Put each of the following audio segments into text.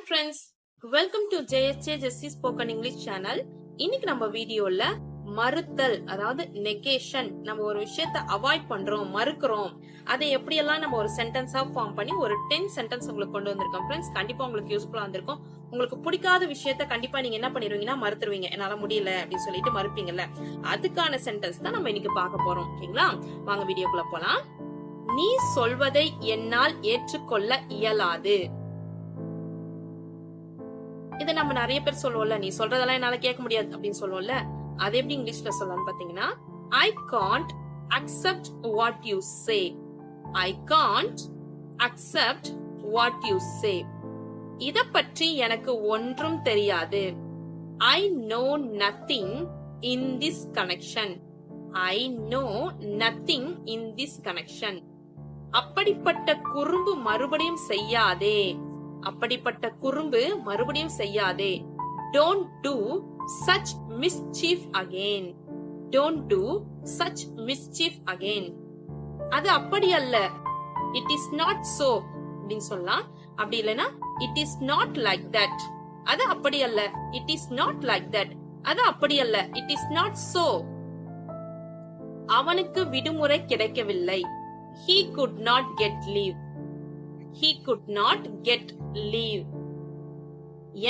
friends, welcome to JSJ Jessie Spoken English channel. இன்னைக்கு நம்ம வீடியோல மறுத்தல், அதாவது நெகேஷன், நம்ம ஒரு விஷயத்தை அவாய்ட் பண்றோம், மறுக்கிறோம், அதை எப்படியெல்லாம் நம்ம ஒரு சென்டென்ஸா ஃபார்ம் பண்ணி ஒரு 10 சென்டென்ஸ் உங்களுக்கு கொண்டு வந்திருக்கோம் ஃப்ரெண்ட்ஸ். கண்டிப்பா உங்களுக்கு யூஸ்ஃபுல்லா இருந்திருக்கும். உங்களுக்கு பிடிக்காத விஷயத்த கண்டிப்பா நீங்க என்ன பண்ணிடுவீங்கன்னா மறுத்துருவீங்க. என்னால முடியல அப்படின்னு சொல்லிட்டு மறுப்பீங்கல்ல, அதுக்கான சென்டென்ஸ் தான் நம்ம இன்னைக்கு பார்க்க போறோம். ஓகேங்களா, வாங்க வீடியோக்குள்ள போலாம். நீ சொல்வதை என்னால் ஏற்றுக்கொள்ள இயலாது. இதை நம்ம நிறைய பேர் சொல்லுவோம்ல, நீ சொல்றதெல்லாம் என்னால கேட்க முடியாது அப்படின்னு சொல்லுவோம்ல, அது எப்படி இங்கிலீஷ்ல சொல்லலாம்னு பாத்தீங்கன்னா, I can't accept what you say. I can't accept what you say. இத பற்றி எனக்கு ஒன்றும் தெரியாது. I know nothing in this connection. I know nothing in this connection. அப்படிப்பட்ட குறும்பு மறுபடியும் செய்யாதே. அப்படிப்பட்ட குறும்பு மறுபடியும் செய்யாதே. Don't do such mischief again. Don't do such mischief again. அது அப்படி அல்ல. It is not so அப்படின்னு சொல்லலாம். அப்படி இல்லைன்னா it is not like that. அது அப்படி அல்ல. It is not like that. அது அப்படி அல்ல. It is not so. அவனுக்கு விடுமுறை கிடைக்கவில்லை. He could not get leave. He could not get leave.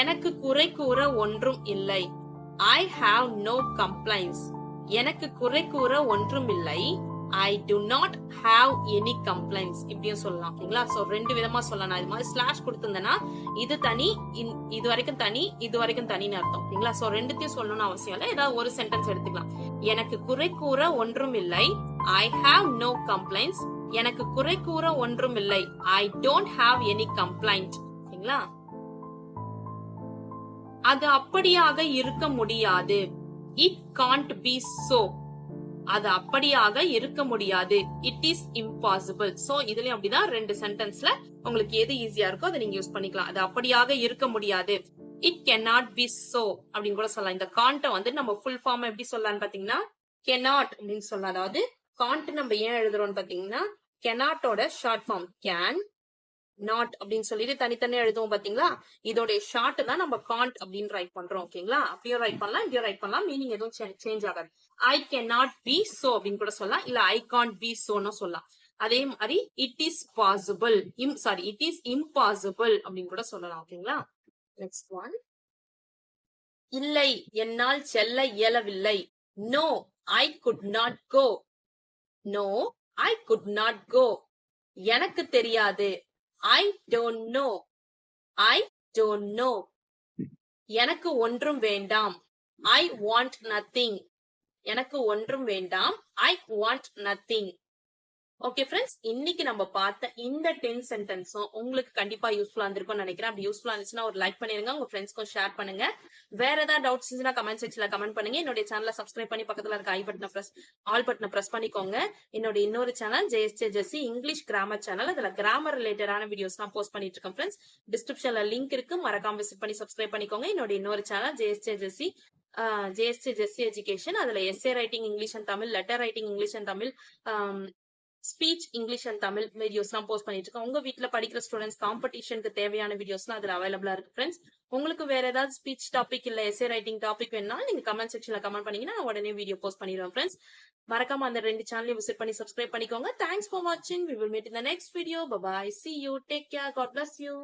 எனக்கு குறை கூற ஒன்றும் இல்லை. I have no complaints. எனக்கு குறை கூற ஒன்றும் இல்லை. I do not have any complaints. இப்படியும் சொல்லலாம். ஓகேங்களா, சோ ரெண்டு விதமா சொல்லலாம். இது மாதிரி ஸ்லாஷ் கொடுத்திருந்தேன்னா இது தனி, இது வரைக்கும் தனி, இது வரைக்கும் தனின்னு அர்த்தம். ஓகேங்களா, சோ ரெண்டுத்தையும் சொல்லணும்னு அவசியம் இல்லை. ஏதாவது ஒரு சென்டென்ஸ் எடுத்துக்கலாம். எனக்கு குறை கூற ஒன்றும் இல்லை. I have no complaints. எனக்கு குறை கூற ஒன்றும் இல்லை. I don't have any complaint. ஓகேங்களா, அது அப்படியாக இருக்க முடியாது. It can't be so. அது அப்படியாக இருக்க முடியாது. It is impossible. சோ இதுலயும் அப்படிதான் ரெண்டு சென்டென்ஸ்ல உங்களுக்கு எது ஈஸியா இருக்கோ அதை நீங்க யூஸ் பண்ணிக்கலாம். அது அப்படியாக இருக்க முடியாது. It cannot be so அப்படின்னு கூட சொல்லலாம். இந்த can't வந்து நம்ம ஃபுல் ஃபார்ம் எப்படி சொல்லலாம்னு பாத்தீங்கன்னா cannot அப்படின்னு சொல்லலாம். அதாவது can't நம்ம ஏன் எழுதுறோம்னு பாத்தீங்கன்னா cannot ஓட ஷார்ட் ஃபார்ம் can, not அப்படின்னு சொல்லிட்டு தனித்தனியா எழுதுவோம் பாத்தீங்களா, இதோட ஷார்ட் தான் நம்ம can't அப்படின்னு ரைட் பண்றோம். ஓகேங்களா, அப்படியே ரைட் பண்ணலாம், இப்படியே ரைட் பண்ணலாம், மீனிங் எதுவும் சேஞ்ச் ஆகாது. I cannot be so அப்படின்னு கூட சொல்லலாம், இல்ல I can't be soன்னு சொல்லலாம். அதே மாதிரி it is possible, it is impossible அப்படின்னு கூட சொல்லலாம். ஓகேங்களா, நெக்ஸ்ட் ஒன். இல்லை, என்னால் செல்ல இயலவில்லை. No, I could not go. No, I could not go. எனக்கு தெரியாது. I don't know. I don't know. எனக்கு ஒன்றும் வேண்டாம். I want nothing. எனக்கு ஒன்றும் வேண்டாம். I want nothing. Okay friends, இன்னைக்கு நம்ம பார்த்த இந்த 10 சென்டென்ஸும் உங்களுக்கு கண்டிப்பா யூஸ்ஃபுல்லா இருந்திருக்கும்னு நினைக்கிறேன். அப்படி யூஸ்ஃபுல்லா இருந்துச்சுன்னா ஒரு லைக் பண்ணிருங்க, உங்க ஃப்ரெண்ட்ஸ்க்கும் ஷேர் பண்ணுங்க. வேற ஏதாவது டவுட்ஸ் இருந்துச்சுன்னா கமெண்ட் செக்ஷன்ல கமெண்ட் பண்ணுங்க. என்னோட சேனலை சப்ஸ்கிரைப் பண்ணி பக்கத்துல இருக்க ஆல் பட்டனை பிரஸ் பண்ணிக்கோங்க. என்னோட இன்னொரு channel JSJ Jessie English grammar channel. அதுல கிராமர் ரிலேட்டடான வீடியோஸ் நான் போஸ்ட் பண்ணிட்டு இருக்கேன் ஃப்ரெண்ட்ஸ். டிஸ்கிரிப்ஷன்ல லிங்க் இருக்கு, மறக்காம விசிட் பண்ணி சப்ஸ்கிரைப் பண்ணிக்கோங்க. என்னோட இன்னொரு சேனல் JSJ Jessie எஜுகேஷன். அதுல S A writing English and Tamil, letter writing English and Tamil, speech English and Tamil videos எல்லாம் போஸ்ட் பண்ணிட்டு இருக்கேன். உங்க வீட்டுல படிக்கிற ஸ்டூடெண்ட்ஸ் காம்படிஷனுக்கு தேவையான வீடியோஸ்லாம் அதுல அவைலபிளா இருக்கு ஃப்ரெண்ட்ஸ். உங்களுக்கு வேற ஏதாவது ஸ்பீச் டாபிக் இல்ல எஸ்ஏ ரைட்டிங் டாபிக் வேணா நீங்க கமெண்ட் செக்ஷன்ல கமெண்ட் பண்ணீங்கன்னா நான் உடனே வீடியோ போஸ்ட் பண்ணிடுவேன் ஃப்ரெண்ட்ஸ். மறக்காம அந்த ரெண்டு சேனலையும் விசிட் பண்ணி சப்ஸ்கிரைப் பண்ணிக்கோங்க. தேங்க்ஸ் ஃபார் வாட்சிங். We will meet in the next video. Bye bye. See you. Take care. God bless you.